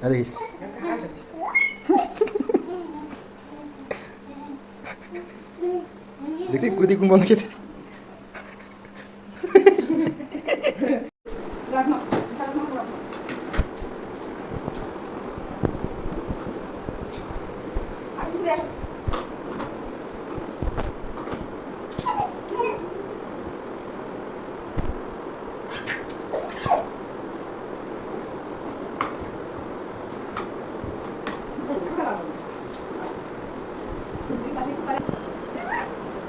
দেখিস দেখছি কুড়ি কোন বন্ধ খেয়েছে।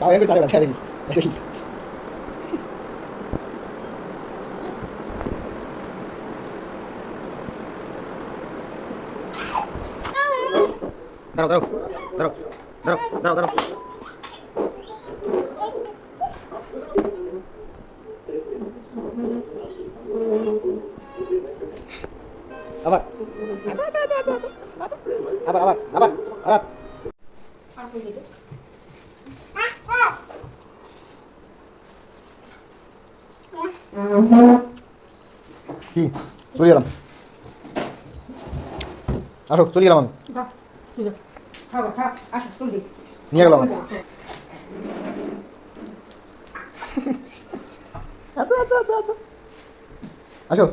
তাও এগুলো চারে দেখিস দেখিস দাঁড়াও দাঁড়াও দাঁড়াও দাঁড়াও দাঁড়াও দাঁড়াও আবার আবার আবার আবার আবার কি চলে গেলাম আসো চলে গেলাম আমি নিয়ে গেলাম আচ্ছা আচ্ছা আচ্ছা আচ্ছা আসো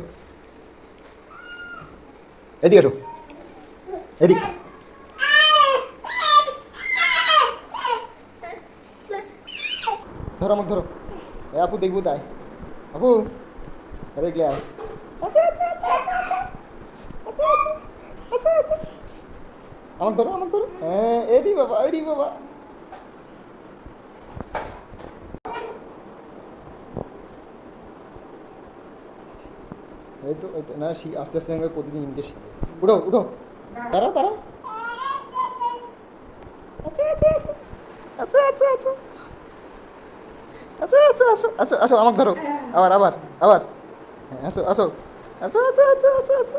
এদিকে আসো এদিক ধরো আমাকে ধরো এ আপু দেখবো তাই আপু দেখলে আয় আচ্ছা আচ্ছা আচ্ছা আচ্ছা আচ্ছা আচ্ছা আচ্ছা আমাকে ধরো হ্যাঁ এডি বাবা এই তো না আস্তে আস্তে আমাকে প্রতিদিন নিতে শিখবে উঠো দাঁড়াও আচ্ছা আচ্ছা আচ্ছা আচ্ছা আচ্ছা আচ্ছা আচ্ছা আচ্ছা আচ্ছা আসো আমাকে ধরো আবার হ্যাঁ আসো আচ্ছা আচ্ছা আচ্ছা আচ্ছা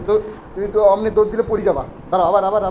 তো তুমি তো অমনি দৌড় দিলে পড়ে যাবা দাঁড়াও আবার